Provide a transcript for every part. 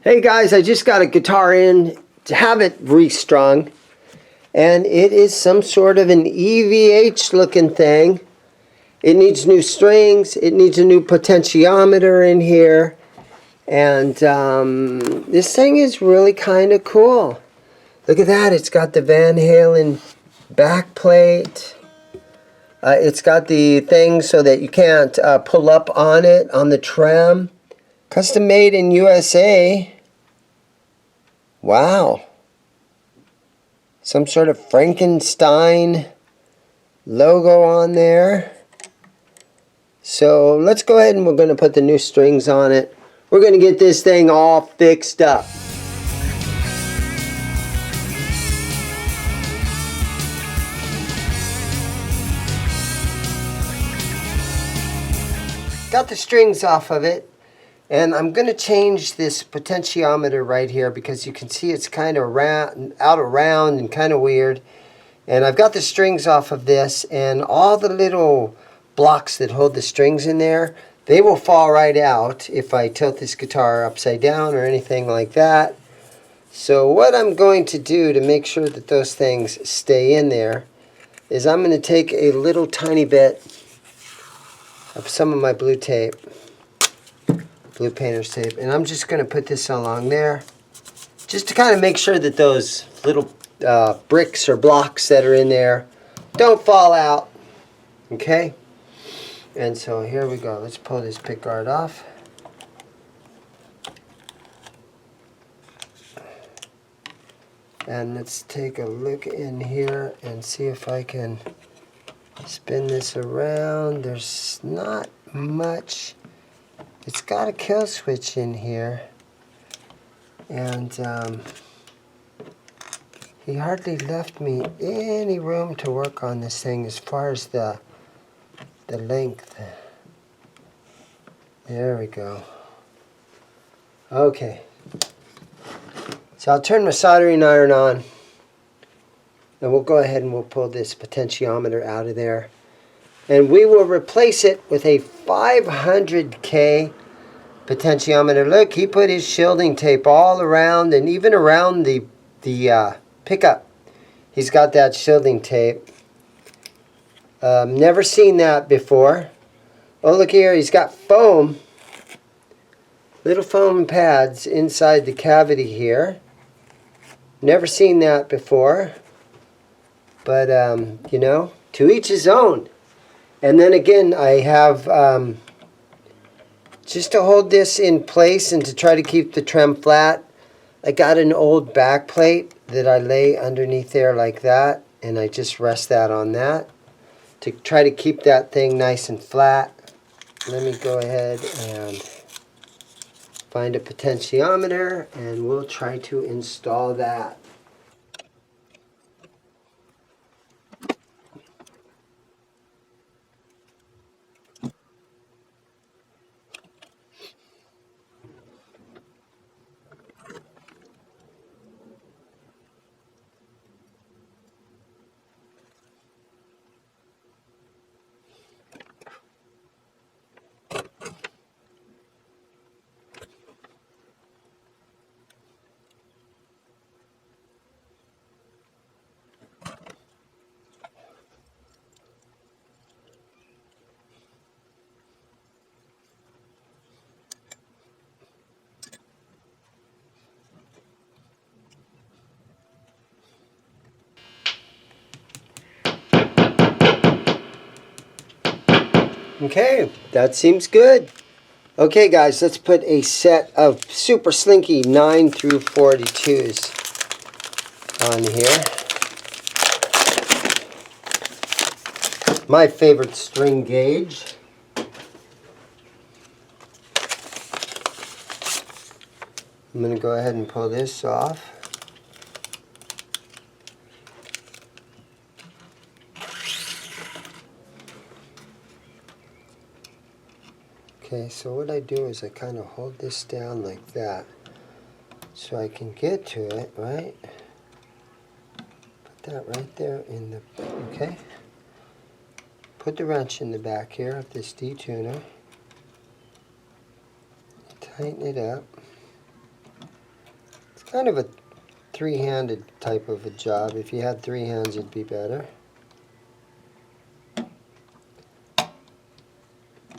Hey guys, I just got a guitar in to have it restrung, and it is some sort of an EVH looking thing. It needs new strings, it needs a new potentiometer in here, and this thing is really kind of cool. Look at that, it's got the Van Halen back plate. It's got the thing so that you can't pull up on it on the trem. Custom made in USA. Wow. Some sort of Frankenstein logo on there. So let's go ahead and we're going to put the new strings on it. We're going to get this thing all fixed up. Got the strings off of it. And I'm going to change this potentiometer right here because you can see it's kind of out of round and kind of weird. And I've got the strings off of this, and all the little blocks that hold the strings in there, they will fall right out if I tilt this guitar upside down or anything like that. So what I'm going to do to make sure that those things stay in there is I'm going to take a little tiny bit of some of my blue tape. Blue painter's tape, and I'm just going to put this along there just to kind of make sure that those little bricks or blocks that are in there don't fall out. Okay, and so here we go. Let's pull this pick guard off. And let's take a look in here and see if I can spin this around. There's not much. It's got a kill switch in here, and he hardly left me any room to work on this thing as far as the length. There we go. Okay. So I'll turn my soldering iron on, and we'll go ahead and we'll pull this potentiometer out of there. And we will replace it with a 500K potentiometer. Look, he put his shielding tape all around, and even around the pickup. He's got that shielding tape. Never seen that before. Oh, look here, he's got foam. Little foam pads inside the cavity here. Never seen that before. But, you know, to each his own. And then again, I have, just to hold this in place and to try to keep the trem flat, I got an old back plate that I lay underneath there like that, and I just rest that on that to try to keep that thing nice and flat. Let me go ahead and find a potentiometer, and we'll try to install that. Okay, that seems good. Okay guys, let's put a set of Super Slinky 9 through 42s on here. My favorite string gauge. I'm going to go ahead and pull this off. Okay, so what I do is I kind of hold this down like that so I can get to it, right? Put that right there in the, okay? Put the wrench in the back here of this D-Tuna. Tighten it up. kind of a three-handed type of a job. If you had three hands, it'd be better.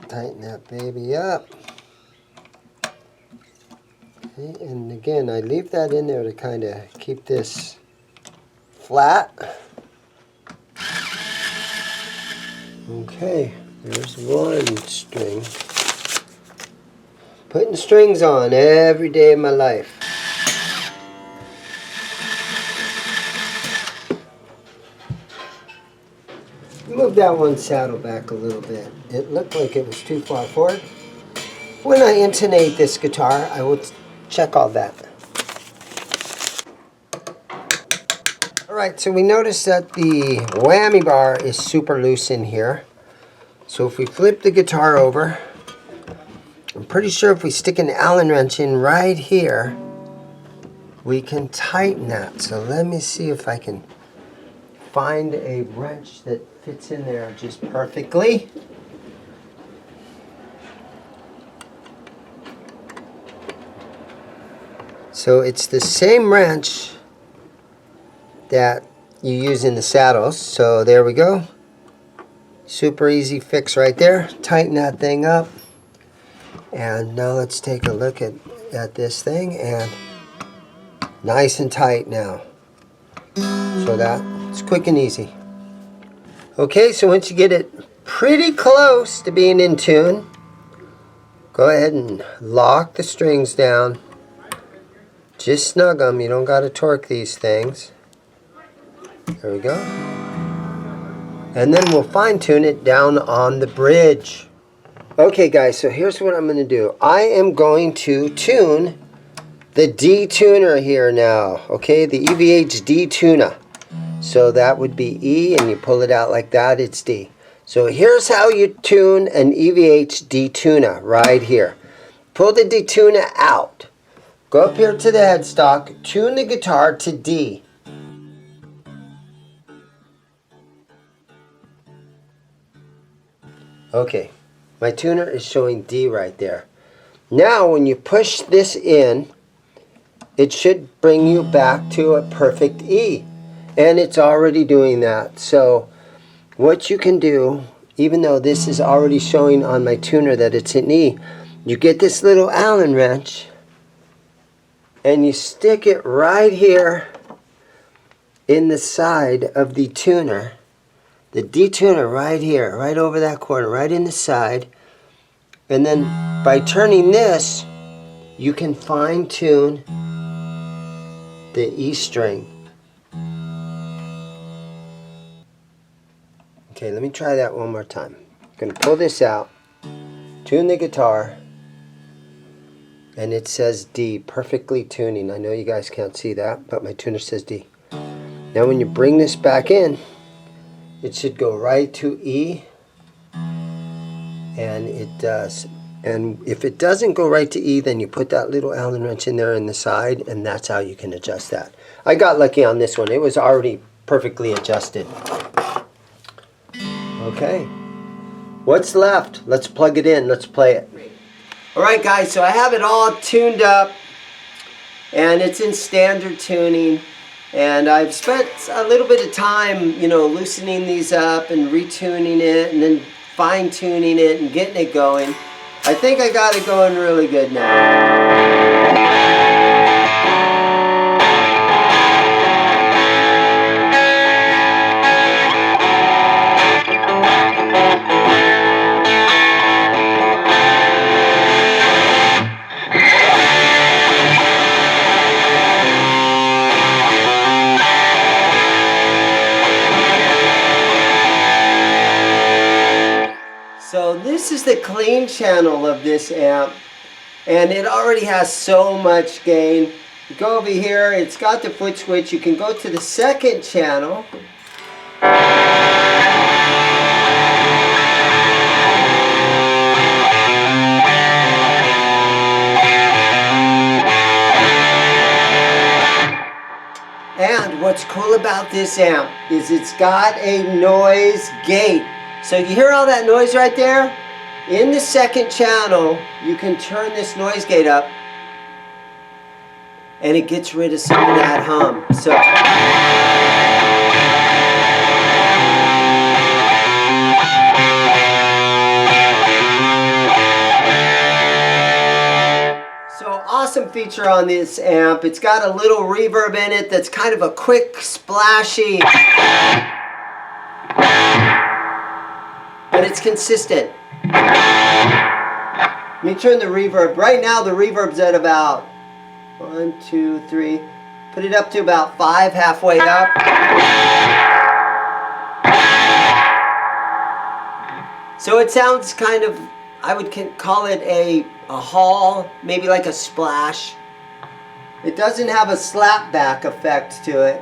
Tighten that baby up. Okay, and again, I leave that in there to kind of keep this flat. Okay, there's one string. Putting strings on every day of my life. Move that one saddle back a little bit. It looked like it was too far forward. When I intonate this guitar, I will check all that. Alright, so we notice that the whammy bar is super loose in here. So if we flip the guitar over, I'm pretty sure if we stick an Allen wrench in right here, we can tighten that. So let me see if I can find a wrench that fits in there just perfectly. So it's the same wrench that you use in the saddles. So there we go. Super easy fix right there. Tighten that thing up. And now let's take a look at this thing, and nice and tight now. So that's quick and easy. Okay, so once you get it pretty close to being in tune, go ahead and lock the strings down. Just snug them. You don't got to torque these things. There we go. And then we'll fine tune it down on the bridge. Okay guys, so here's what I'm going to do. I am going to tune the D-Tuner here now. Okay, the EVH D-Tuna. So that would be E, and you pull it out like that, it's D. So here's how you tune an EVH D-Tuna right here. Pull the D-Tuna out. Go up here to the headstock, tune the guitar to D. Okay, my tuner is showing D right there. Now when you push this in, it should bring you back to a perfect E. And it's already doing that. So what you can do, even though this is already showing on my tuner that it's an E, you get this little Allen wrench and you stick it right here in the side of the tuner. The D-Tuner right here, right over that corner, right in the side. And then by turning this, you can fine tune the E string. Okay, let me try that one more time. I'm going to pull this out, tune the guitar, and it says D, perfectly tuning. I know you guys can't see that, but my tuner says D. Now when you bring this back in, it should go right to E, and it does. And if it doesn't go right to E, then you put that little Allen wrench in there in the side, and that's how you can adjust that. I got lucky on this one. It was already perfectly adjusted. Okay. What's left? Let's plug it in. Let's play it. Alright guys, so I have it all tuned up, and it's in standard tuning. And I've spent a little bit of time, loosening these up and retuning it and then fine-tuning it and getting it going. I think I got it going really good now. So this is the clean channel of this amp, and it already has so much gain. You go over here, it's got the foot switch. You can go to the second channel. And what's cool about this amp is it's got a noise gate. So you hear all that noise right there? In the second channel, you can turn this noise gate up. and it gets rid of some of that hum. So awesome feature on this amp. It's got a little reverb in it that's kind of a quick, splashy, but it's consistent. Let me turn the reverb. Right now the reverb's at about 1, 2, 3. Put it up to about 5, halfway up. So it sounds kind of, I would call it a hall, maybe like a splash. It doesn't have a slapback effect to it.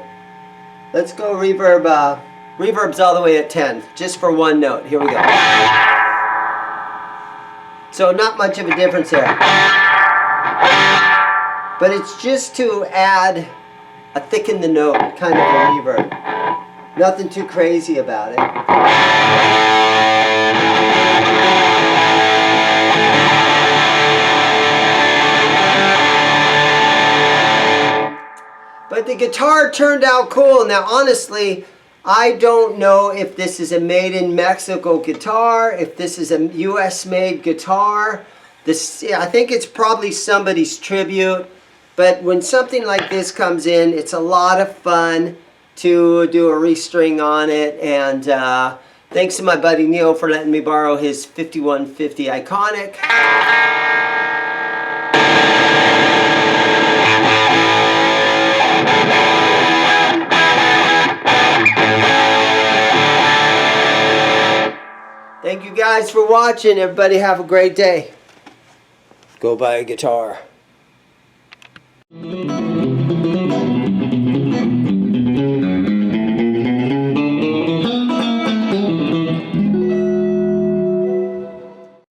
Let's go reverb. Reverb's all the way at 10, just for one note. Here we go. So not much of a difference there. But it's just to add a thicken the note kind of a reverb. Nothing too crazy about it. But the guitar turned out cool. Now honestly, I don't know if this is a made in Mexico guitar, if this is a US made guitar. I think it's probably somebody's tribute. But when something like this comes in, it's a lot of fun to do a restring on it. And thanks to my buddy Neil for letting me borrow his 5150 Iconic. Thank you guys for watching. Everybody have a great day. Go buy a guitar.